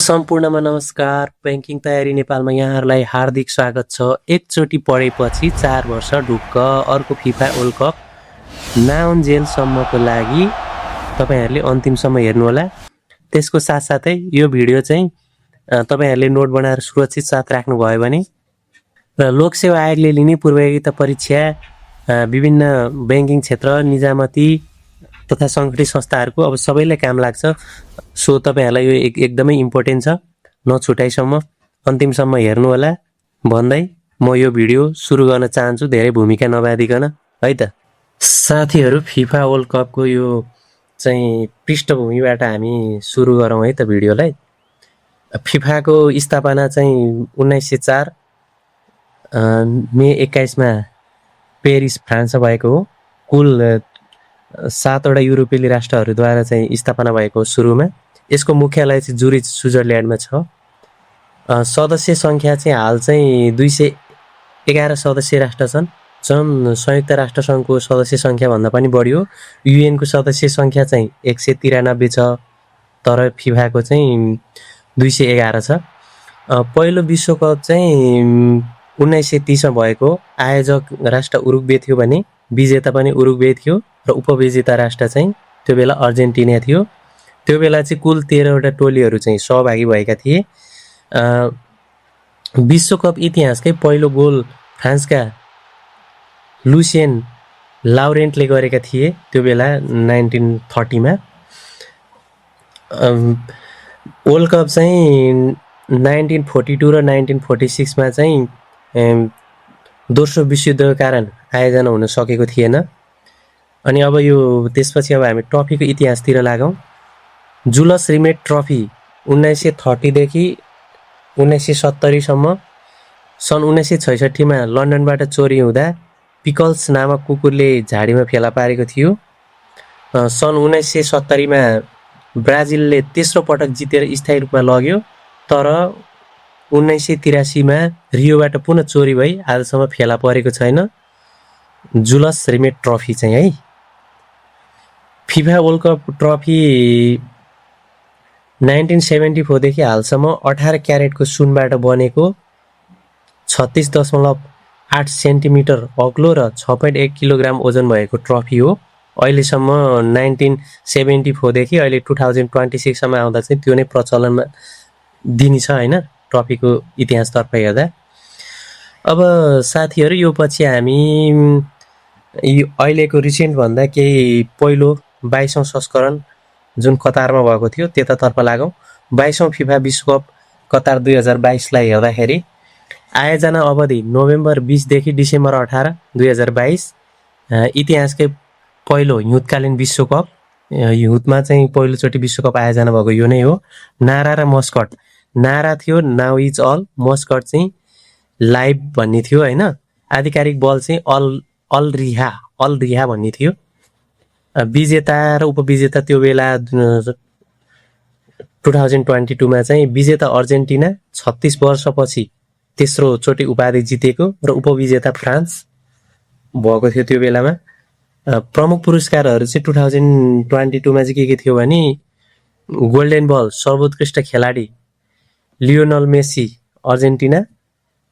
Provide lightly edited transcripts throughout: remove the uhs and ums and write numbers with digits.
सम्पूर्णमा नमस्कार। बैंकिङ तयारी नेपालमा यहाँहरूलाई हार्दिक स्वागत छ। एकचोटि पढेपछि 4 वर्ष ढुक्क अर्को फिफा वर्ल्ड कप नाउन्जेलसम्मको लागि तपाईहरुले अन्तिमसम्म हेर्नुहोला। त्यसको साथसाथै यो भिडियो चाहिँ तपाईहरुले नोट बनाएर सुरक्षित साथ राख्नु भयो भने र लोकसेवा आयोगले लिने पूर्वयोग्यता परीक्षा विभिन्न बैंकिङ क्षेत्र निजामती तथा संगठित संस्थाहरुको अब सबैलाई काम लाग्छ। सो तपाईहरुलाई यो एकदमै इम्पोर्टेन्ट छ, नछुटाइसम्म अन्तिमसम्म हेर्नु होला भन्दै म यो भिडियो सुरु गर्न चाहन्छु, धेरै भूमिका नबादिकन है त। साथीहरु, फिफा वर्ल्ड कपको यो चाहिँ पृष्ठभूमिबाट हामी सुरु गरौँ है त भिडियोलाई। फिफाको स्थापना चाहिँ 1904 मे 21 मा पेरिस फ्रान्समा भएको हो। कुल 7 वटा युरोपेली राष्ट्रहरुद्वारा चाहिँ स्थापना भएको सुरुमा। यसको मुख्यालय चाहिँ जुरिच स्विजरल्यान्डमा छ। सदस्य संख्या चाहिँ हाल चाहिँ 211 सदस्य राष्ट्र छन्। संयुक्त राष्ट्र संघको सदस्य संख्या भन्दा पनि बढी हो। युएन को सदस्य संख्या चाहिँ 193 छ, तर फिफाको चाहिँ 211 छ। पहिलो विश्वकप चाहिँ 1930 मा भएको। आयोजक राष्ट्र उरुग्वे थियो भने विजेता पनि उरुग्वे थियो र उपविजेता राष्ट्र चाहिँ त्यो बेला अर्जेन्टिना थियो। त्यो बेला चाहिँ कुल 13 वटा टोलीहरु चाहिँ सहभागी भएका थिए। विश्वकप इतिहासकै पहिलो गोल फ्रान्सका लुसियन लाउरेन्टले गरेका थिए त्यो बेला 1930 मा। वर्ल्ड कप चाहिँ 1942 र 1946 मा चाहिँ दोस्रो विश्वयुद्धको कारण आयोजना हुन सकेको थिएन। अनि अब यो त्यसपछि अब हामी ट्रफीको इतिहासतिर लागौं। जुलस रिमेट ट्रफी 1930 देखि 1970 सम्म। सन् 1966 मा लन्डनबाट चोरी हुँदा पिकल्स नामक कुकुरले झाडीमा फेला पारेको थियो। सन् 1970 मा ब्राजिलले तेस्रो पटक जितेर स्थायी रूपमा लग्यो, तर 1983 मा रियोबाट पुनः चोरी भई आजसम्म फेला परेको छैन जुलस रिमेट ट्रफी चाहिँ है। फिफा वर्ल्ड कप ट्रफी 1974 देखि हालसम्म 18 क्यारेटको सुनबाट बनेको 36.8 सेन्टिमिटर अग्लो र 6.1 किलोग्राम ओजन भएको ट्रफी हो। अहिलेसम्म 1974 देखि अहिले 2026 सम्म आउँदा चाहिँ त्यो नै प्रचलनमा दिनिछ हैन, ट्रफीको इतिहासतर्फ हेर्दा। अब साथीहरु, यो पछि हामी अहिलेको रिसेन्ट भन्दा केही पहिलो 22औं संस्करण जुन कतारमा भएको थियो त्यतातर्फ लागौं। 22औं फिफा विश्वकप कतार 2022 लाई हेर्दाखेरि आयोजना अवधि नोभेम्बर 20 देखि डिसेम्बर 18, 2022। इतिहासकै पहिलो हिउँदकालीन विश्वकप। हिउँदमा चाहिँ पहिलोचोटि विश्वकप आयोजना भएको यो नै हो। नारा र मस्कट। नारा थियो नाउ इज अल, मस्कट चाहिँ लाइभ भन्ने थियो हैन। आधिकारिक बल चाहिँ अल रिहा भन्ने थियो। विजेता र उपविजेता त्यो बेला 2022 मा चाहिँ विजेता अर्जेन्टिना 36 वर्षपछि तेस्रो चोटि उपाधि जितेको र उपविजेता फ्रान्स भएको थियो त्यो बेलामा। प्रमुख पुरस्कारहरु चाहिँ 2022 मा चाहिँ के थियो भने गोल्डन बल सर्वोत्कृष्ट खेलाडी Lionel Messi Argentina,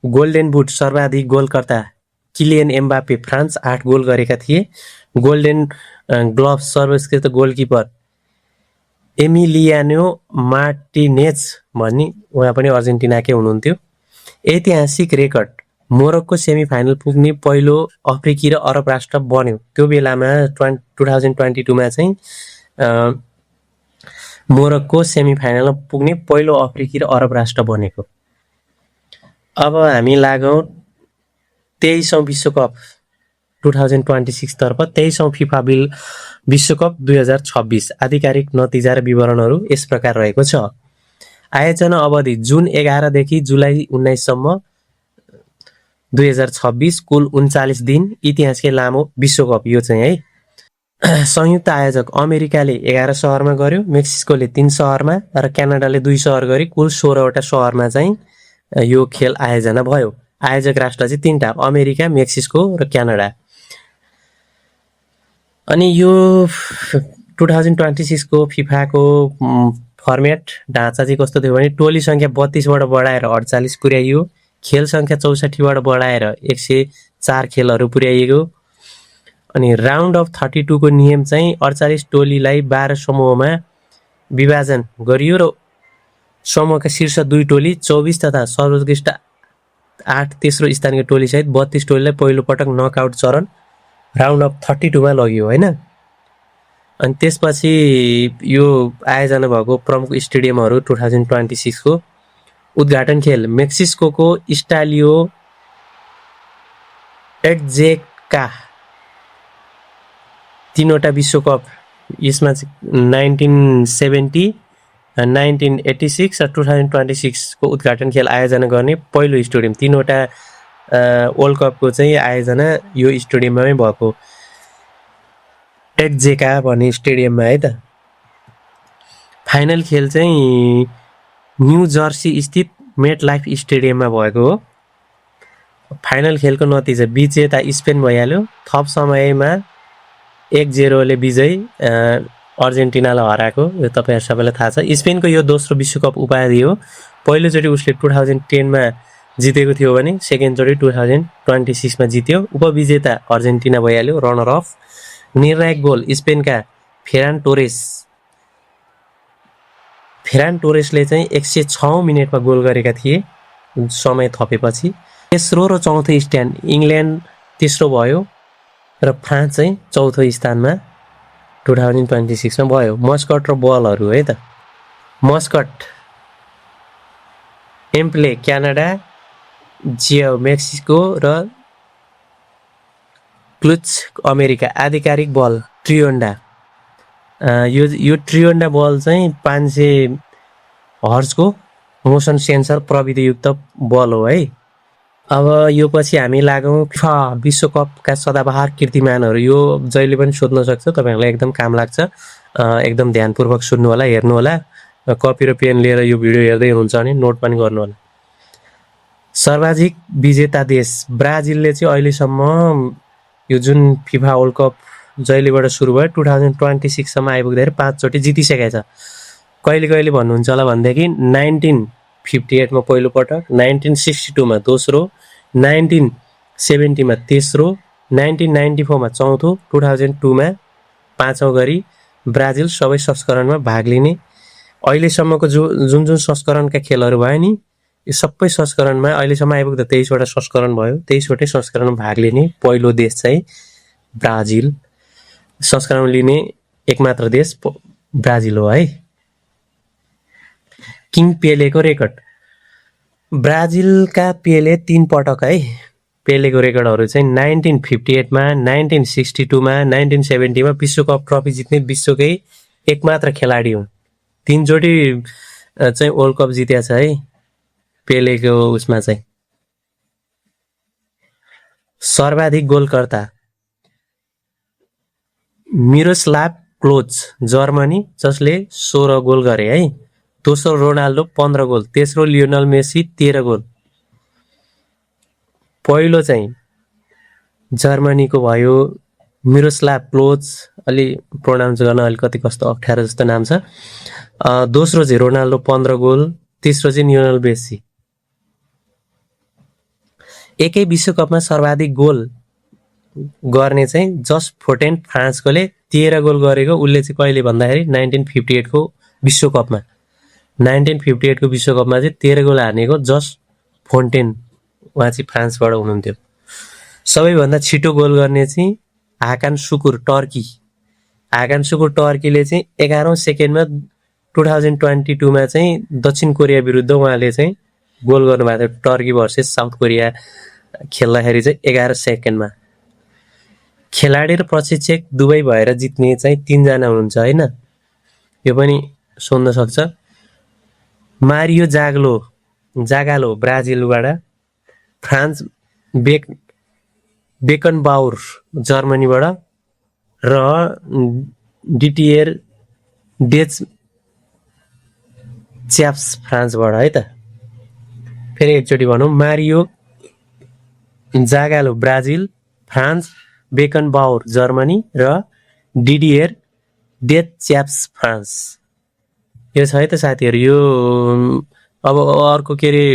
golden boot सर्वाधिक गोलकर्ता किलियन एम्बापे फ्रान्स 8 गोल गरेका थिए, गोल्डन ग्लोभ सर्वोत्कृष्ट गोलकिपर एमिलियानो मार्टिनेज भन्ने उहाँ पनि अर्जेन्टिनाकै हुनुहुन्थ्यो। ऐतिहासिक रेकर्ड मोरक्को सेमिफाइनल पुग्ने पहिलो अफ्रिकी र अरब राष्ट्र बन्यो त्यो बेलामा। 2022 मा चाहिँ मोरक्को सेमिफाइनलमा पुग्ने पहिलो अफ्रिकी र अरब राष्ट्र बनेको। अब हामी लागौं 23औं विश्वकप 2026 तर्फ। 23औं फिफा विश्वकप 2026 आधिकारिक नतिजा र विवरणहरू यस प्रकार रहेको छ। आयोजना अवधि जुन 11 देखि जुलाई 19 सम्म 2026। कुल 39 दिन। इतिहासकै लामो विश्वकप यो चाहिँ है। संयुक्त आयोजक अमेरिकाले 11 शहरमा गर्यो, मेक्सिकोले 3 शहरमा र क्यानाडाले 2 शहर गरी कुल 16 वटा शहरमा चाहिँ यो खेल आयोजना भयो। आयोजक राष्ट्र चाहिँ 3टा, अमेरिका, मेक्सिको र क्यानाडा। अनि यो 2026 को फिफाको फर्मेट ढाँचा चाहिँ कस्तो थियो भने टोली संख्या 32 बाट बढाएर 48 पुर्याइयो, खेल संख्या 64 बाट बढाएर 104 खेलहरू पुर्याइएको। अनि राउन्ड अफ 32 को नियम चाहिँ 48 टोलीलाई 12 समूहमा विभाजन गरियो र समूहका शीर्ष 2 टोली 24 तथा सर्वोत्कृष्ट 8 तेस्रो स्थानको टोली सहित 32 टोलीलाई पहिलो पटक नकआउट चरण राउन्ड अफ 32 मा लगियो हैन। अनि त्यसपछि यो आयोजना भएको प्रमुख स्टेडियमहरू 2026 को उद्घाटन खेल मेक्सिकोको स्टालियो एडजेका, तीनवटा विश्वकप यसमा 1970, 1986 र 2026 को उद्घाटन खेल आयोजना गर्ने पहिलो स्टेडियम, तीनवटा वर्ल्ड कपको चाहिँ आयोजना यो स्टेडियममै भएको एडजेका भन्ने स्टेडियममा है त। फाइनल खेल चाहिँ न्यू जर्सी स्थित मेट लाइफ स्टेडियममा भएको हो। फाइनल खेलको नतिजा विजेता स्पेन भइहाल्यो, थप समयमा 1-0 ले विजयी अर्जेन्टिनालाई हराएको, यो तपाईहरु सबैलाई थाहा छ। स्पेनको यो दोस्रो विश्वकप उपाधि हो। पहिलोचोटि उसले 2010 मा जितेको थियो भने सेकेन्डचोटि 2026 मा जित्यो। उपविजेता अर्जेन्टिना भइहाल्यो, रनर अफ। निर्णायक गोल स्पेनका फेरान टोरेसले चाहिँ 106 मिनेटमा गोल गरेका थिए समय थपेपछि। तेस्रो र चौथो स्थान इङ्ल्यान्ड तेस्रो भयो र फ्रान्स चाहिँ चौथो स्थानमा 2026 मा भयो। मस्कट र बलहरू है त। मस्कट एम्प्ले क्यानाडा, जियो मेक्सिको र क्लुच अमेरिका। आधिकारिक बल ट्रियोन्डा, यो ट्रियोन्डा बल चाहिँ 500 हर्जको मोसन सेन्सर प्रविधियुक्त बल हो है। अब यो पछि हामी लागौँ फिफा विश्वकपका सदाबहार कीर्तिमानहरू। यो जहिले पनि सोध्न सक्छ, तपाईहरुलाई एकदम काम लाग्छ, एकदम ध्यानपूर्वक सुन्नु होला, हेर्नु होला। कपी र पेन लिएर यो भिडियो हेर्दै हुनुहुन्छ भने नोट पनि गर्नु होला। सर्वाधिक विजेता देश ब्राजिलले चाहिँ अहिलेसम्म यो जुन फिफा वर्ल्ड कप जहिलेबाट सुरु भयो 2026 सम्म आइपुग्दाखेरि 5 चोटि जितिसकेको छ। कहिले कहिले भन्नुहुन्छ होला भन्देखि 1958 मा पहिलो पटक, 1962 मा दोस्रो, 1970 मा तेस्रो, 1994 मा चौथो, 2002 मा पाँचौं गरी ब्राजिल सबै संस्करणमा भाग लिने। अहिलेसम्मको जुन संस्करणका खेलहरू भयो नि, यो सबै संस्करणमा अहिलेसम्म आइपुग्दा 23 वटा संस्करण भयो। 23 वटै संस्करणमा भाग लिने पहिलो देश चाहिँ ब्राजिल। संस्करण लिने एकमात्र देश ब्राजिल हो है। किङ पेलेको रेकर्ड ब्राजिलका पेले 3 पटक है। पेलेको रेकर्डहरू चाहिँ 1958 मा, 1962 मा, 1970 मा विश्वकप ट्रफी जित्ने विश्वकै एकमात्र खेलाडी हुन्। 3 चोटि चाहिँ वर्ल्ड कप जितेको छ है पेलेको उसमा चाहिँ। सर्वाधिक गोलकर्ता मिरोस्लाव क्लोज जर्मनी, जसले 16 गोल गरे है। दोस्रो रोनाल्डो 15 गोल, तेस्रो लियोनल मेसी 13 गोल। पहिलो चाहिँ जर्मनीको भयो मिरोस्लाव क्लोज, अलि प्रोनाउन्स गर्न अलिकति कस्तो अप्ठ्यारो जस्तो नाम छ। दोस्रो चाहिँ रोनाल्डो 15 गोल, तेस्रो चाहिँ लियोनल मेसी। एकै विश्वकपमा सर्वाधिक गोल गर्ने चाहिँ जस फोटेन फ्रान्सकोले 13 गोल गरेको। उसले चाहिँ कहिले भन्दाखेरि 1958 को विश्वकपमा, 1958 को विश्वकपमा चाहिँ 13 गोल हानेको जस फोन्टेन, उहाँ चाहिँ फ्रान्सबाट हुनुहुन्थ्यो। सबैभन्दा छिटो गोल गर्ने चाहिँ हाकान सुकुर टर्की। हाकान सुकुर टर्कीले चाहिँ 11औं सेकेन्डमा 2022 मा चाहिँ दक्षिण कोरिया विरुद्ध उहाँले चाहिँ गोल गर्नुभएको थियो। टर्की भर्सेस साउथ कोरिया खेल्दाखेरि चाहिँ 11 सेकेन्डमा। खेलाडी र प्रशिक्षक दुवै भएर जित्ने चाहिँ 3 जना हुनुहुन्छ हैन। यो पनि सोध्न सक्छ। मारियो जागालो ब्राजिलबाट, फ्रान्स बेकनबाउर जर्मनीबाट र डिटिएर डेच च्याप्स फ्रान्सबाट है त। फेरि एकचोटि भनौँ, मारियो जागालो ब्राजिल, फ्रान्स बेकनबाउर जर्मनी र डिडिएर डेच च्याप्स फ्रान्स। यो छ है त साथीहरू। यो अब अर्को के अरे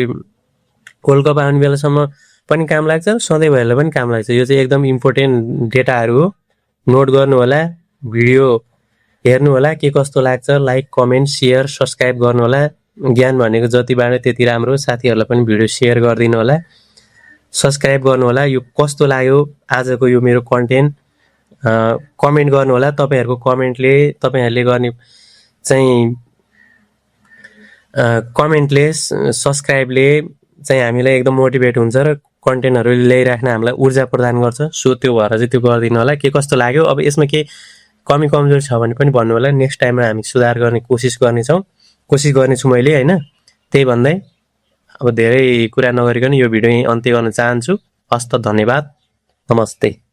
वर्ल्ड कप आउने बेलासम्म पनि काम लाग्छ, सधैँभरिलाई पनि काम लाग्छ। यो चाहिँ एकदम इम्पोर्टेन्ट डेटाहरू हो, नोट गर्नु होला, भिडियो हेर्नु होला, के कस्तो लाग्छ लाइक कमेन्ट सेयर सब्सक्राइब गर्नु होला। ज्ञान भनेको जति बाँड्यो त्यति राम्रो। साथीहरूलाई पनि भिडियो सेयर गरिदिनु होला, सब्सक्राइब गर्नु होला। यो कस्तो लाग्यो आजको यो मेरो कन्टेन्ट कमेन्ट गर्नु होला। तपाईँहरूको कमेन्टले, तपाईँहरूले गर्ने चाहिँ कमेन्टले, सब्सक्राइबले चाहिँ हामीलाई एकदम मोटिभेट हुन्छ र कन्टेन्टहरू ल्याइराख्न हामीलाई ऊर्जा प्रदान गर्छ। सो त्यो भएर चाहिँ त्यो गरिदिनु होला। के कस्तो लाग्यो, अब यसमा के कमी कमजोरी छ भने पनि भन्नु होला। नेक्स्ट टाइममा हामी सुधार गर्ने कोसिस गर्नेछु मैले होइन। त्यही भन्दै अब धेरै कुरा नगरिकन यो भिडियो यहीँ अन्त्य गर्न चाहन्छु। हस्त, धन्यवाद, नमस्ते।